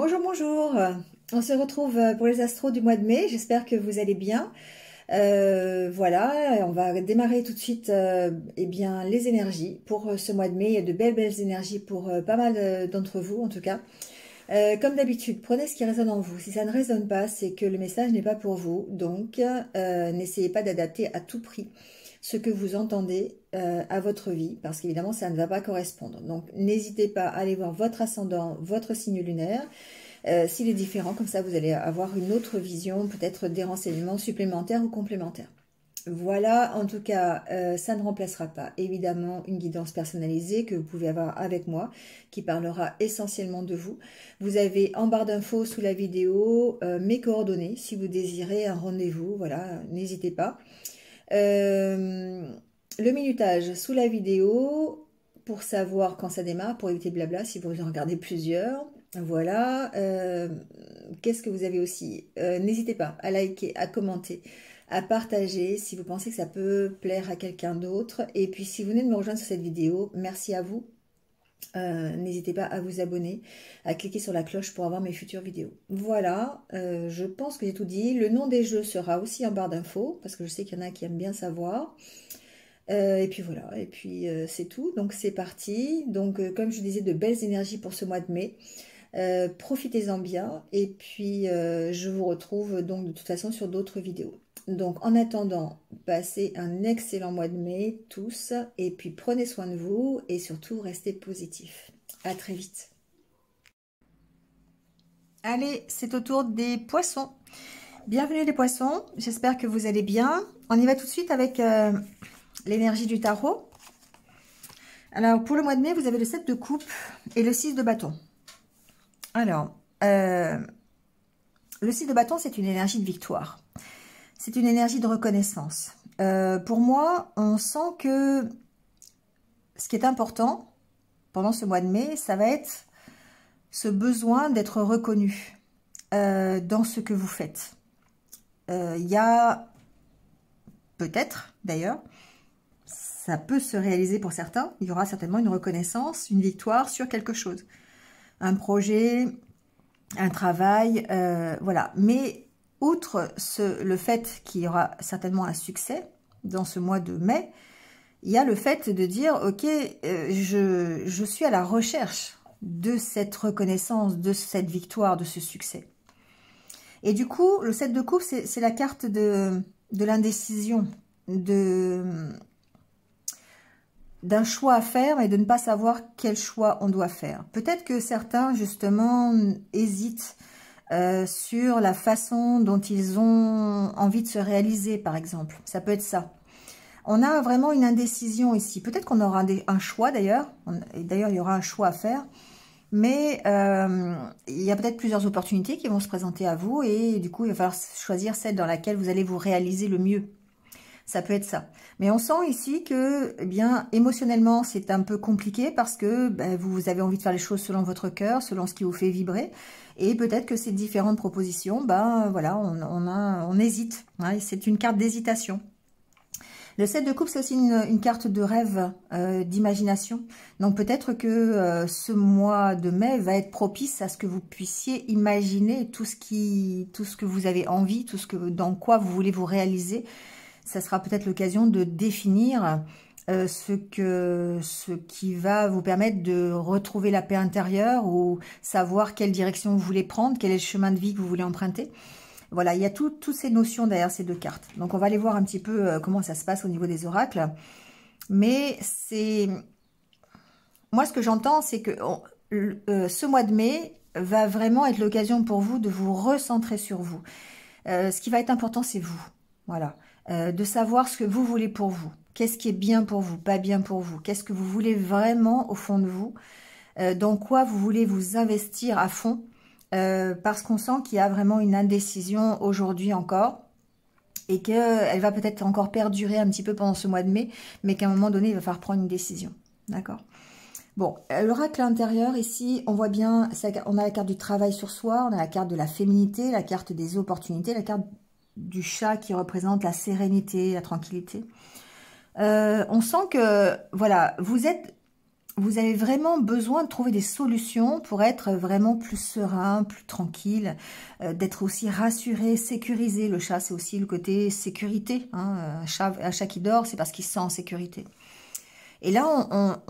Bonjour, bonjour. On se retrouve pour les astros du mois de mai. J'espère que vous allez bien. Voilà, on va démarrer tout de suite eh bien, les énergies pour ce mois de mai. Il y a de belles énergies pour pas mal d'entre vous en tout cas. Comme d'habitude, prenez ce qui résonne en vous. Si ça ne résonne pas, c'est que le message n'est pas pour vous. Donc, n'essayez pas d'adapter à tout prix ce que vous entendez à votre vie, parce qu'évidemment, ça ne va pas correspondre. Donc, n'hésitez pas à aller voir votre ascendant, votre signe lunaire. S'il est différent, comme ça, vous allez avoir une autre vision, peut-être des renseignements supplémentaires ou complémentaires. Voilà, en tout cas, ça ne remplacera pas évidemment une guidance personnalisée que vous pouvez avoir avec moi, qui parlera essentiellement de vous. Vous avez en barre d'infos sous la vidéo mes coordonnées, si vous désirez un rendez-vous, voilà, n'hésitez pas. Le minutage sous la vidéo, pour savoir quand ça démarre, pour éviter blabla, si vous en regardez plusieurs. Voilà, qu'est-ce que vous avez aussi? N'hésitez pas à liker, à commenter, à partager si vous pensez que ça peut plaire à quelqu'un d'autre. Et puis si vous venez de me rejoindre sur cette vidéo, merci à vous. N'hésitez pas à vous abonner, à cliquer sur la cloche pour avoir mes futures vidéos. Voilà, je pense que j'ai tout dit. Le nom des jeux sera aussi en barre d'infos, parce que je sais qu'il y en a qui aiment bien savoir. Et puis voilà, et puis c'est tout. Donc c'est parti. Donc comme je disais, de belles énergies pour ce mois de mai. Profitez-en bien. Et puis je vous retrouve donc de toute façon sur d'autres vidéos. Donc en attendant, passez un excellent mois de mai tous. Et puis prenez soin de vous et surtout restez positifs. À très vite. Allez, c'est au tour des poissons. Bienvenue les poissons. J'espère que vous allez bien. On y va tout de suite avec l'énergie du tarot. Alors, pour le mois de mai, vous avez le 7 de coupe et le 6 de bâton. Alors, le 6 de bâton, c'est une énergie de victoire. C'est une énergie de reconnaissance. Pour moi, on sent que ce qui est important pendant ce mois de mai, ça va être ce besoin d'être reconnu dans ce que vous faites. Il y a peut-être, d'ailleurs, ça peut se réaliser pour certains, il y aura certainement une reconnaissance, une victoire sur quelque chose. Un projet, un travail, voilà. Mais outre le fait qu'il y aura certainement un succès dans ce mois de mai, il y a le fait de dire, ok, je suis à la recherche de cette reconnaissance, de cette victoire, de ce succès. Et du coup, le 7 de coupe, c'est la carte de l'indécision, d'un choix à faire et de ne pas savoir quel choix on doit faire. Peut-être que certains, justement, hésitent sur la façon dont ils ont envie de se réaliser, par exemple. Ça peut être ça. On a vraiment une indécision ici. Peut-être qu'on aura un choix, d'ailleurs. D'ailleurs, il y aura un choix à faire. Mais il y a peut-être plusieurs opportunités qui vont se présenter à vous. Et du coup, il va falloir choisir celle dans laquelle vous allez vous réaliser le mieux. Ça peut être ça. Mais on sent ici que, eh bien, émotionnellement, c'est un peu compliqué parce que vous avez envie de faire les choses selon votre cœur, selon ce qui vous fait vibrer. Et peut-être que ces différentes propositions, voilà, on hésite. Hein, c'est une carte d'hésitation. Le 7 de coupe, c'est aussi une carte de rêve, d'imagination. Donc peut-être que ce mois de mai va être propice à ce que vous puissiez imaginer tout ce que vous avez envie, dans quoi vous voulez vous réaliser. Ça sera peut-être l'occasion de définir ce qui va vous permettre de retrouver la paix intérieure ou savoir quelle direction vous voulez prendre, quel est le chemin de vie que vous voulez emprunter. Voilà, il y a toutes ces notions derrière ces deux cartes. Donc, on va aller voir un petit peu comment ça se passe au niveau des oracles. Mais c'est... Moi, ce que j'entends, c'est que ce mois de mai va vraiment être l'occasion pour vous de vous recentrer sur vous. Ce qui va être important, c'est vous. Voilà. De savoir ce que vous voulez pour vous. Qu'est-ce qui est bien pour vous, pas bien pour vous. Qu'est-ce que vous voulez vraiment au fond de vous. Dans quoi vous voulez vous investir à fond. Parce qu'on sent qu'il y a vraiment une indécision aujourd'hui encore et qu'elle va peut-être encore perdurer un petit peu pendant ce mois de mai, mais qu'à un moment donné, il va falloir prendre une décision. D'accord? Bon, l'oracle intérieur, ici, on voit bien, on a la carte du travail sur soi, on a la carte de la féminité, la carte des opportunités, la carte du chat qui représente la sérénité, la tranquillité. On sent que, voilà, vous êtes vous avez vraiment besoin de trouver des solutions pour être vraiment plus serein, plus tranquille, d'être aussi rassuré, sécurisé. Le chat, c'est aussi le côté sécurité. Hein. Un chat qui dort, c'est parce qu'il se sent en sécurité. Et là,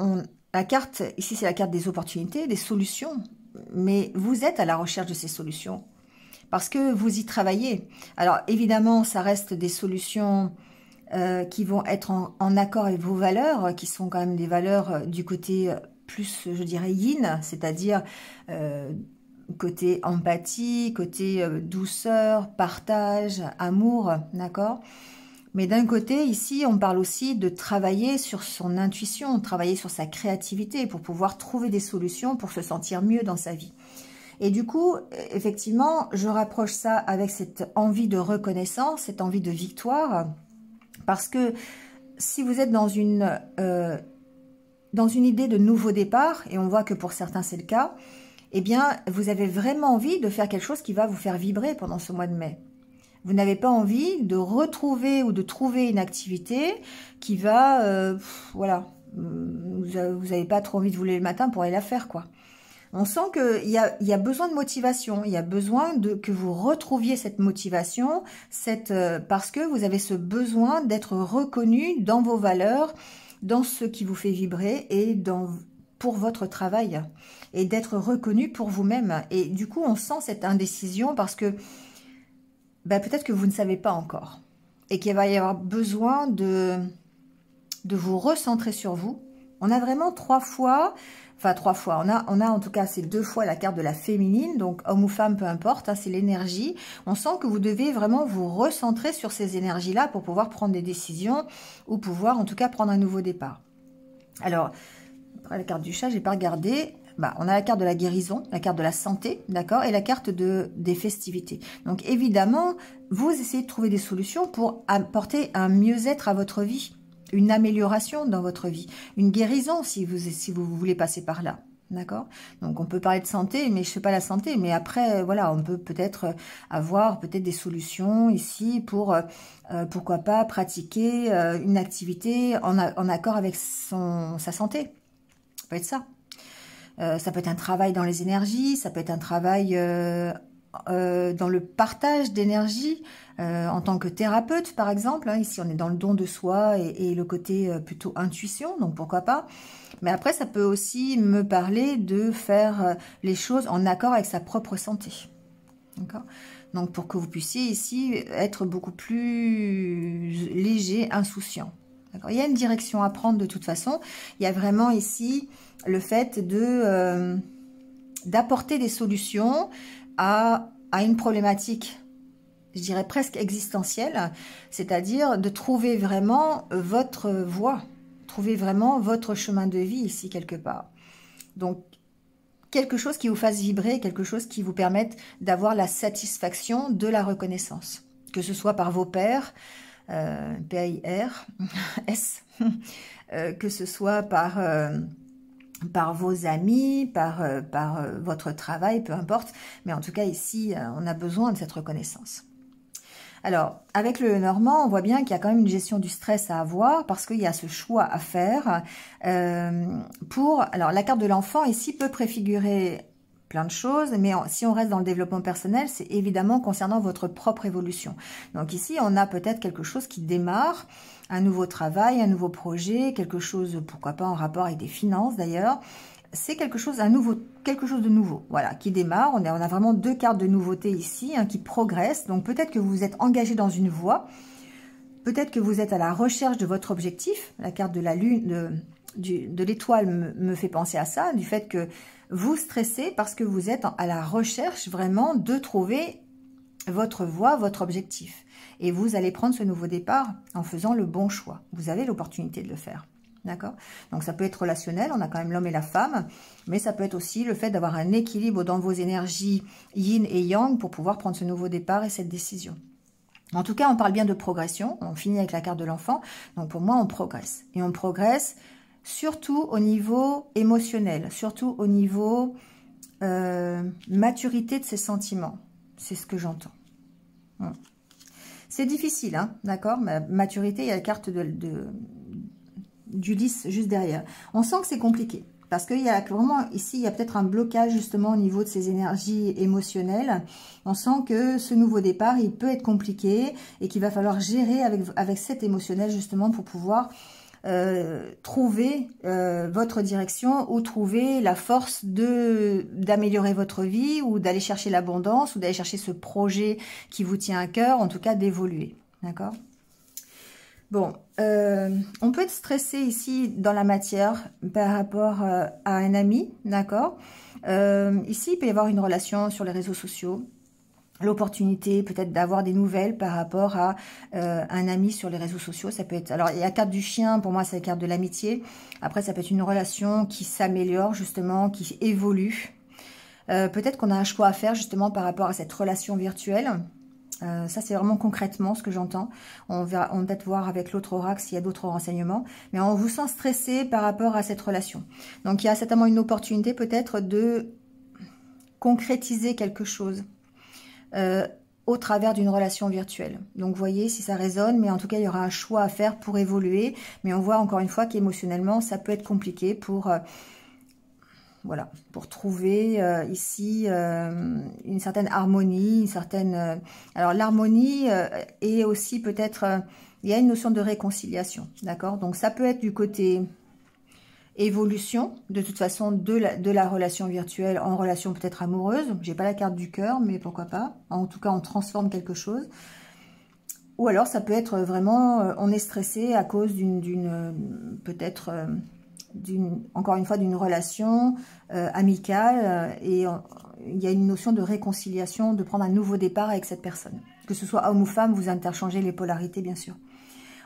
la carte, ici, c'est la carte des opportunités, des solutions. Mais vous êtes à la recherche de ces solutions parce que vous y travaillez. Alors, évidemment, ça reste des solutions qui vont être en accord avec vos valeurs, qui sont quand même des valeurs du côté plus, je dirais, yin, c'est-à-dire côté empathie, côté douceur, partage, amour, d'accord? Mais d'un côté, ici, on parle aussi de travailler sur son intuition, travailler sur sa créativité pour pouvoir trouver des solutions pour se sentir mieux dans sa vie. Et du coup, effectivement, je rapproche ça avec cette envie de reconnaissance, cette envie de victoire, parce que si vous êtes dans une idée de nouveau départ, et on voit que pour certains c'est le cas, eh bien, vous avez vraiment envie de faire quelque chose qui va vous faire vibrer pendant ce mois de mai. Vous n'avez pas envie de retrouver ou de trouver une activité qui va, voilà, vous n'avez pas trop envie de vous lever le matin pour aller la faire, quoi. On sent qu'il y a besoin de motivation, il y a besoin que vous retrouviez cette motivation, parce que vous avez ce besoin d'être reconnu dans vos valeurs, dans ce qui vous fait vibrer et pour votre travail, et d'être reconnu pour vous-même. Et du coup, on sent cette indécision parce que peut-être que vous ne savez pas encore et qu'il va y avoir besoin de vous recentrer sur vous. On a vraiment 3 fois... Enfin, 3 fois. On a en tout cas, c'est 2 fois la carte de la féminine, donc homme ou femme, peu importe, hein, c'est l'énergie. On sent que vous devez vraiment vous recentrer sur ces énergies-là pour pouvoir prendre des décisions ou pouvoir en tout cas prendre un nouveau départ. Alors, après la carte du chat, j'ai pas regardé. On a la carte de la guérison, la carte de la santé, d'accord, et la carte des festivités. Donc évidemment, vous essayez de trouver des solutions pour apporter un mieux-être à votre vie. Une amélioration dans votre vie, une guérison si vous voulez passer par là, d'accord? Donc on peut parler de santé, mais je ne sais pas la santé, mais après voilà, on peut peut-être avoir des solutions ici pour pourquoi pas pratiquer une activité en accord avec sa santé. Ça peut être ça. Ça peut être un travail dans les énergies, ça peut être un travail dans le partage d'énergie en tant que thérapeute par exemple, hein. Ici on est dans le don de soi et le côté plutôt intuition, donc pourquoi pas. Mais après ça peut aussi me parler de faire les choses en accord avec sa propre santé, d'accord. Donc pour que vous puissiez ici être beaucoup plus léger, insouciant. Il y a une direction à prendre de toute façon. Il y a vraiment ici le fait d'apporter des solutions à une problématique, je dirais presque existentielle, c'est-à-dire de trouver vraiment votre voie, trouver vraiment votre chemin de vie ici quelque part. Donc, quelque chose qui vous fasse vibrer, quelque chose qui vous permette d'avoir la satisfaction de la reconnaissance, que ce soit par vos pairs, P-A-I-R-S, que ce soit par vos amis, par votre travail, peu importe. Mais en tout cas, ici, on a besoin de cette reconnaissance. Alors, avec le Normand, on voit bien qu'il y a quand même une gestion du stress à avoir parce qu'il y a ce choix à faire. Alors, la carte de l'enfant, ici, peut préfigurer plein de choses, mais si on reste dans le développement personnel, c'est évidemment concernant votre propre évolution. Donc ici, on a peut-être quelque chose qui démarre, un nouveau travail, un nouveau projet, quelque chose, pourquoi pas en rapport avec des finances d'ailleurs. C'est quelque chose de nouveau, voilà, qui démarre. On a vraiment 2 cartes de nouveauté ici, hein, qui progressent. Donc peut-être que vous êtes engagé dans une voie, peut-être que vous êtes à la recherche de votre objectif. La carte de la lune, de l'étoile me fait penser à ça, du fait que vous stressez parce que vous êtes à la recherche vraiment de trouver votre voie, votre objectif. Et vous allez prendre ce nouveau départ en faisant le bon choix. Vous avez l'opportunité de le faire. D'accord? Donc ça peut être relationnel, on a quand même l'homme et la femme, mais ça peut être aussi le fait d'avoir un équilibre dans vos énergies yin et yang pour pouvoir prendre ce nouveau départ et cette décision. En tout cas, on parle bien de progression. On finit avec la carte de l'enfant. Donc pour moi, on progresse. Et on progresse surtout au niveau émotionnel, surtout au niveau maturité de ses sentiments. C'est ce que j'entends. C'est difficile, hein, d'accord? Maturité, il y a la carte d'Ulysse juste derrière. On sent que c'est compliqué. Parce qu'il y a vraiment, ici, il y a peut-être un blocage justement au niveau de ces énergies émotionnelles. On sent que ce nouveau départ, il peut être compliqué et qu'il va falloir gérer avec cet émotionnel justement pour pouvoir trouver votre direction ou trouver la force d'améliorer votre vie ou d'aller chercher l'abondance ou d'aller chercher ce projet qui vous tient à cœur, en tout cas d'évoluer. D'accord ? Bon, on peut être stressé ici dans la matière par rapport à un ami, d'accord. Ici, il peut y avoir une relation sur les réseaux sociaux, l'opportunité peut-être d'avoir des nouvelles par rapport à un ami sur les réseaux sociaux. Ça peut être, alors il y a la carte du chien, pour moi c'est la carte de l'amitié. Après ça peut être une relation qui s'améliore justement, qui évolue. Peut-être qu'on a un choix à faire justement par rapport à cette relation virtuelle. Ça c'est vraiment concrètement ce que j'entends. On va peut-être voir avec l'autre oracle s'il y a d'autres renseignements, mais on vous sent stressé par rapport à cette relation. Donc il y a certainement une opportunité peut-être de concrétiser quelque chose au travers d'une relation virtuelle. Donc vous voyez si ça résonne, mais en tout cas il y aura un choix à faire pour évoluer, mais on voit encore une fois qu'émotionnellement ça peut être compliqué pour voilà, pour trouver ici une certaine harmonie, une certaine... alors l'harmonie est aussi peut-être... il y a une notion de réconciliation, d'accord? Donc ça peut être du côté évolution, de toute façon, de la relation virtuelle en relation peut-être amoureuse. J'ai pas la carte du cœur, mais pourquoi pas? En tout cas, on transforme quelque chose. Ou alors ça peut être vraiment... on est stressé à cause d'une peut-être... encore une fois, d'une relation amicale et il y a une notion de réconciliation, de prendre un nouveau départ avec cette personne. Que ce soit homme ou femme, vous interchangez les polarités, bien sûr.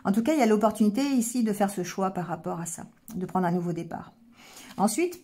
En tout cas, il y a l'opportunité ici de faire ce choix par rapport à ça, de prendre un nouveau départ. Ensuite,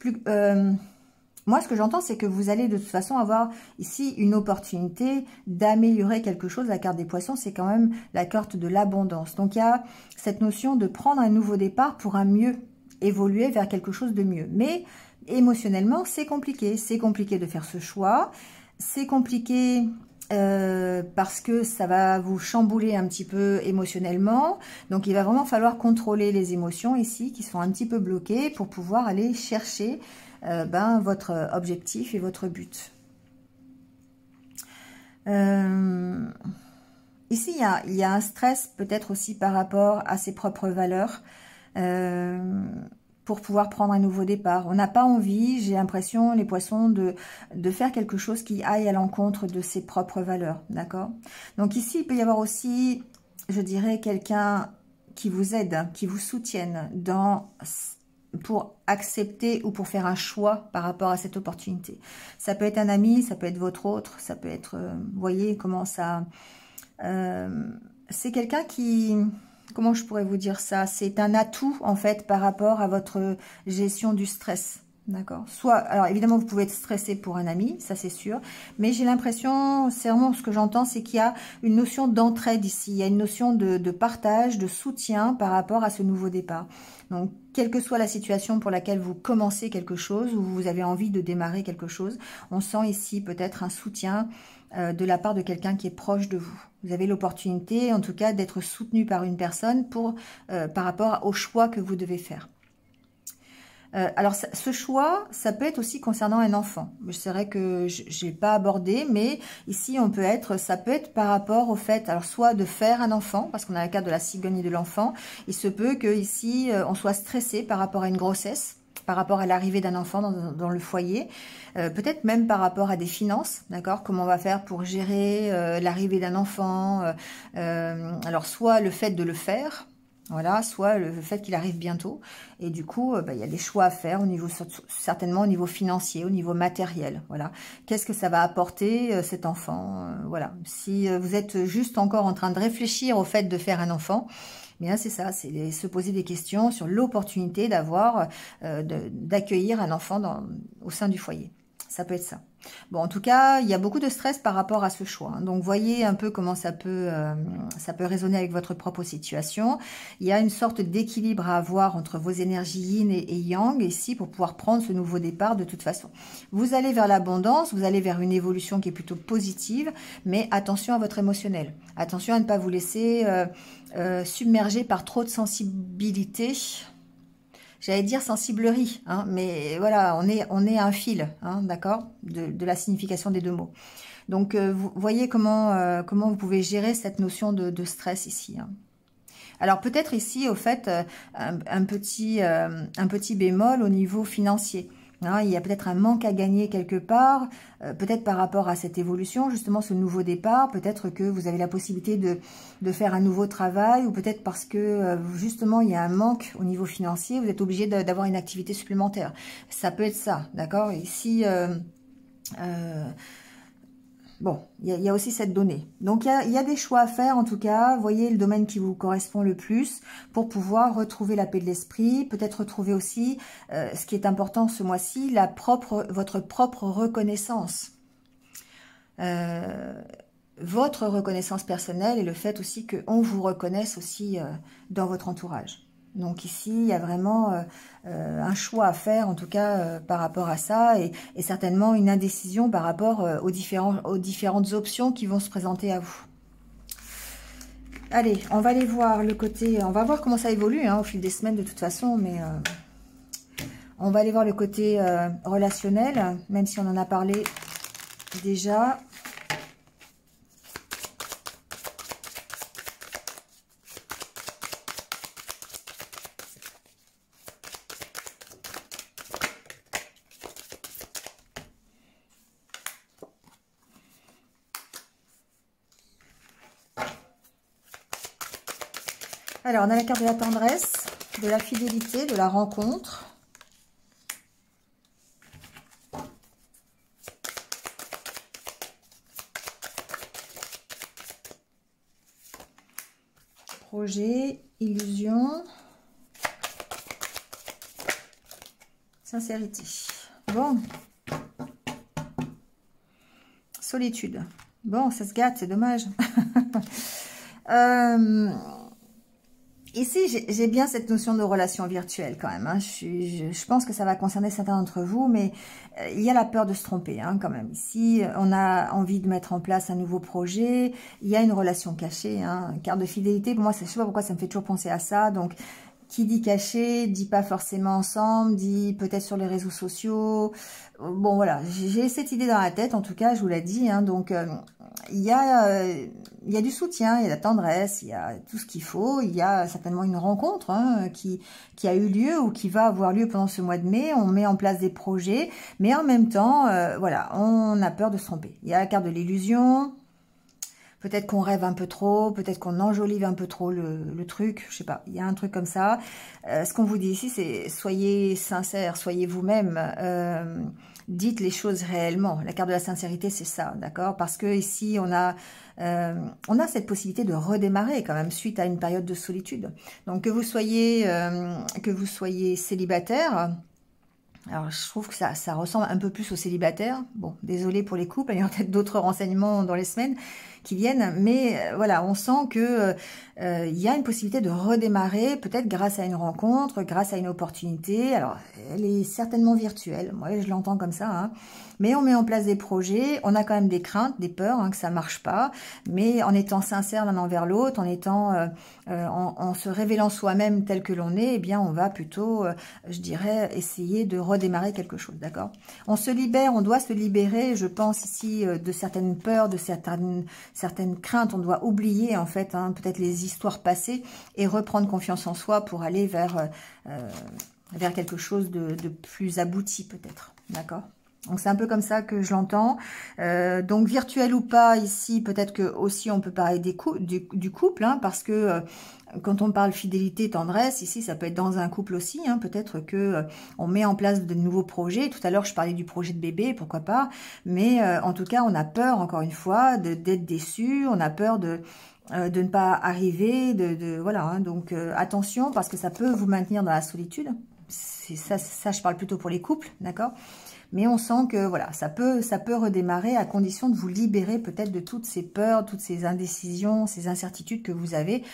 moi, ce que j'entends, c'est que vous allez de toute façon avoir ici une opportunité d'améliorer quelque chose. La carte des poissons, c'est quand même la carte de l'abondance. Donc, il y a cette notion de prendre un nouveau départ pour un mieux, évoluer vers quelque chose de mieux. Mais émotionnellement, c'est compliqué. C'est compliqué de faire ce choix. C'est compliqué parce que ça va vous chambouler un petit peu émotionnellement. Donc, il va vraiment falloir contrôler les émotions ici qui sont un petit peu bloquées pour pouvoir aller chercher votre objectif et votre but. Ici, il y a un stress peut-être aussi par rapport à ses propres valeurs. Pour pouvoir prendre un nouveau départ. On n'a pas envie, j'ai l'impression, les poissons, de faire quelque chose qui aille à l'encontre de ses propres valeurs, d'accord? Donc ici, il peut y avoir aussi, je dirais, quelqu'un qui vous aide, qui vous soutienne pour accepter ou pour faire un choix par rapport à cette opportunité. Ça peut être un ami, ça peut être votre autre, ça peut être, vous voyez comment ça... c'est quelqu'un qui... Comment je pourrais vous dire ça? C'est un atout, en fait, par rapport à votre gestion du stress. D'accord? Soit, alors évidemment, vous pouvez être stressé pour un ami, ça c'est sûr. Mais j'ai l'impression, c'est vraiment ce que j'entends, c'est qu'il y a une notion d'entraide ici. Il y a une notion de partage, de soutien par rapport à ce nouveau départ. Donc, quelle que soit la situation pour laquelle vous commencez quelque chose ou vous avez envie de démarrer quelque chose, on sent ici peut-être un soutien de la part de quelqu'un qui est proche de vous. Vous avez l'opportunité, en tout cas, d'être soutenu par une personne par rapport au choix que vous devez faire. Alors, ce choix, ça peut être aussi concernant un enfant. C'est vrai que je n'ai pas abordé, mais ici, ça peut être par rapport au fait, alors soit de faire un enfant, parce qu'on a la carte de la cigogne et de l'enfant. Il se peut que ici, on soit stressé par rapport à une grossesse, par rapport à l'arrivée d'un enfant dans le foyer, peut-être même par rapport à des finances, d'accord? Comment on va faire pour gérer l'arrivée d'un enfant, alors soit le fait de le faire, voilà, soit le fait qu'il arrive bientôt, et du coup, il y a des choix à faire au niveau, certainement au niveau financier, au niveau matériel, voilà. Qu'est-ce que ça va apporter cet enfant, voilà. Si vous êtes juste encore en train de réfléchir au fait de faire un enfant, bien c'est ça, c'est se poser des questions sur l'opportunité d'accueillir un enfant au sein du foyer. Ça peut être ça. Bon, en tout cas, il y a beaucoup de stress par rapport à ce choix. Hein. Donc, voyez un peu comment ça peut résonner avec votre propre situation. Il y a une sorte d'équilibre à avoir entre vos énergies yin et yang ici pour pouvoir prendre ce nouveau départ de toute façon. Vous allez vers l'abondance, vous allez vers une évolution qui est plutôt positive, mais attention à votre émotionnel. Attention à ne pas vous laisser submerger par trop de sensibilité. j'allais dire sensiblerie, hein, mais voilà, on est à un fil, hein, d'accord, de la signification des deux mots. Donc, vous voyez comment vous pouvez gérer cette notion de stress ici, hein. Alors, peut-être ici, au fait, un petit bémol au niveau financier. Hein, il y a peut-être un manque à gagner quelque part, peut-être par rapport à cette évolution, justement ce nouveau départ, peut-être que vous avez la possibilité de faire un nouveau travail, ou peut-être parce que justement il y a un manque au niveau financier, vous êtes obligé d'avoir une activité supplémentaire. Ça peut être ça, d'accord? Ici, bon, il y a aussi cette donnée. Donc, il y a des choix à faire, en tout cas. Voyez le domaine qui vous correspond le plus pour pouvoir retrouver la paix de l'esprit. Peut-être retrouver aussi, ce qui est important ce mois-ci, votre propre reconnaissance. Votre reconnaissance personnelle et le fait aussi qu'on vous reconnaisse aussi dans votre entourage. Donc ici, il y a vraiment un choix à faire, en tout cas par rapport à ça, et certainement une indécision par rapport aux différentes options qui vont se présenter à vous. Allez, on va aller voir le côté, on va voir comment ça évolue hein, au fil des semaines de toute façon, mais on va aller voir le côté relationnel, même si on en a parlé déjà. Alors, on a la carte de la tendresse, de la fidélité, de la rencontre. Projet, illusion, sincérité. Bon. Solitude. Bon, ça se gâte, c'est dommage. Ici, j'ai bien cette notion de relation virtuelle quand même. Hein. Je pense que ça va concerner certains d'entre vous, mais il y a la peur de se tromper hein, quand même. Ici, on a envie de mettre en place un nouveau projet. Il y a une relation cachée. Hein. Carte de fidélité, pour moi, je ne sais pas pourquoi ça me fait toujours penser à ça. Donc, qui dit caché, dit pas forcément ensemble, dit peut-être sur les réseaux sociaux. Bon, voilà, j'ai cette idée dans la tête, en tout cas, je vous l'ai dit. Hein, donc, il y a du soutien, il y a de la tendresse, il y a tout ce qu'il faut. Il y a certainement une rencontre hein, qui a eu lieu ou qui va avoir lieu pendant ce mois de mai. On met en place des projets, mais en même temps, voilà, on a peur de se tromper. Il y a la carte de l'illusion. Peut-être qu'on rêve un peu trop, peut-être qu'on enjolive un peu trop le truc, je sais pas, il y a un truc comme ça. Ce qu'on vous dit ici, c'est soyez sincère, soyez vous-même, dites les choses réellement. La carte de la sincérité, c'est ça, d'accord? Parce que ici, on a cette possibilité de redémarrer quand même suite à une période de solitude. Donc que vous soyez célibataire. Alors, je trouve que ça ressemble un peu plus aux célibataires. Bon, désolé pour les couples, il y aura peut-être d'autres renseignements dans les semaines qui viennent. Mais voilà, on sent que il y a une possibilité de redémarrer, peut-être grâce à une rencontre, grâce à une opportunité. Alors, elle est certainement virtuelle. Moi, je l'entends comme ça. Hein. Mais on met en place des projets. On a quand même des craintes, des peurs, hein, que ça marche pas. Mais en étant sincère l'un envers l'autre, en se révélant soi-même tel que l'on est, eh bien, on va plutôt, je dirais, essayer de redémarrer quelque chose, d'accord? On se libère, on doit se libérer, je pense ici, de certaines peurs, de certaines craintes. On doit oublier, en fait, hein, peut-être les histoires passées et reprendre confiance en soi pour aller vers quelque chose de plus abouti, peut-être, d'accord? Donc, c'est un peu comme ça que je l'entends. Donc, virtuel ou pas, ici, peut-être que aussi on peut parler du couple, hein, parce que quand on parle fidélité, tendresse, ici, ça peut être dans un couple aussi. Hein, peut-être que on met en place de nouveaux projets. Tout à l'heure, je parlais du projet de bébé, pourquoi pas. Mais en tout cas, on a peur, encore une fois, d'être déçu. On a peur de ne pas arriver. Voilà. Hein, donc, attention, parce que ça peut vous maintenir dans la solitude. Ça, je parle plutôt pour les couples, d'accord ? Mais on sent que voilà, ça peut redémarrer à condition de vous libérer peut-être de toutes ces peurs, toutes ces indécisions, ces incertitudes que vous avez,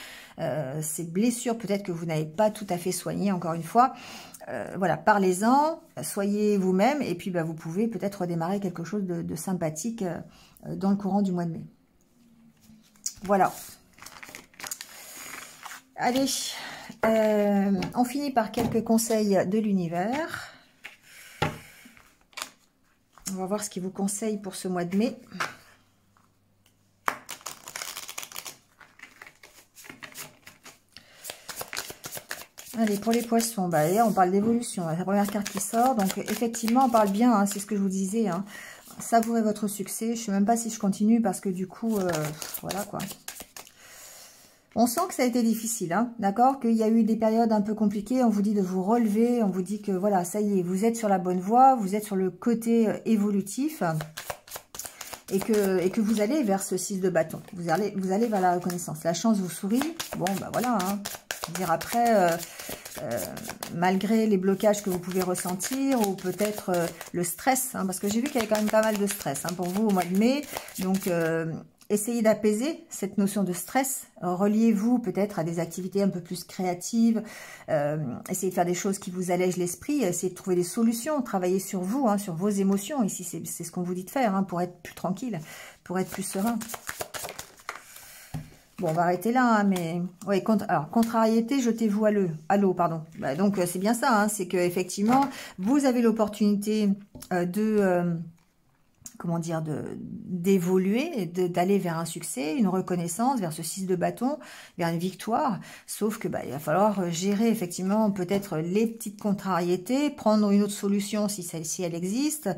ces blessures peut-être que vous n'avez pas tout à fait soignées, encore une fois. Voilà, parlez-en, soyez vous-même et puis bah, vous pouvez peut-être redémarrer quelque chose de sympathique dans le courant du mois de mai. Voilà. Allez, On finit par quelques conseils de l'univers. On va voir ce qu'il vous conseille pour ce mois de mai. Allez, pour les poissons, bah, là, on parle d'évolution. C'est la première carte qui sort. Donc, effectivement, on parle bien, hein, c'est ce que je vous disais. Hein. Savourez votre succès. Je ne sais même pas si je continue parce que du coup, voilà quoi. On sent que ça a été difficile, hein, d'accord? Qu'il y a eu des périodes un peu compliquées. On vous dit de vous relever. On vous dit que voilà, ça y est, vous êtes sur la bonne voie. Vous êtes sur le côté évolutif. Et que vous allez vers ce 6 de bâton. Vous allez vers la reconnaissance. La chance vous sourit. Bon, bah voilà, hein. Dire après, malgré les blocages que vous pouvez ressentir ou peut-être le stress, hein, parce que j'ai vu qu'il y avait quand même pas mal de stress hein, pour vous au mois de mai. Donc, essayez d'apaiser cette notion de stress. Reliez-vous peut-être à des activités un peu plus créatives. Essayez de faire des choses qui vous allègent l'esprit. Essayez de trouver des solutions. Travaillez sur vous, hein, sur vos émotions. Ici, c'est ce qu'on vous dit de faire hein, pour être plus tranquille, pour être plus serein. Bon, on va arrêter là, hein, mais... Oui, alors, contrariété, jetez-vous à l'eau, pardon. Bah, donc, c'est bien ça, hein, c'est qu'effectivement, vous avez l'opportunité comment dire, d'évoluer, d'aller vers un succès, une reconnaissance, vers ce 6 de bâton, vers une victoire. Sauf que il va falloir gérer effectivement peut-être les petites contrariétés, prendre une autre solution si celle-ci elle existe,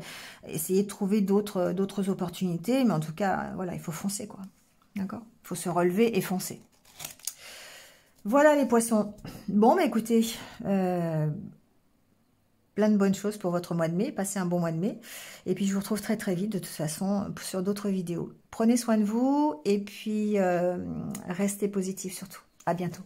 essayer de trouver d'autres opportunités. Mais en tout cas, voilà, il faut foncer, quoi. D'accord ? Il faut se relever et foncer. Voilà les poissons. Bon, écoutez, plein de bonnes choses pour votre mois de mai. Passez un bon mois de mai. Et puis, je vous retrouve très très vite, de toute façon, sur d'autres vidéos. Prenez soin de vous et puis restez positifs surtout. À bientôt.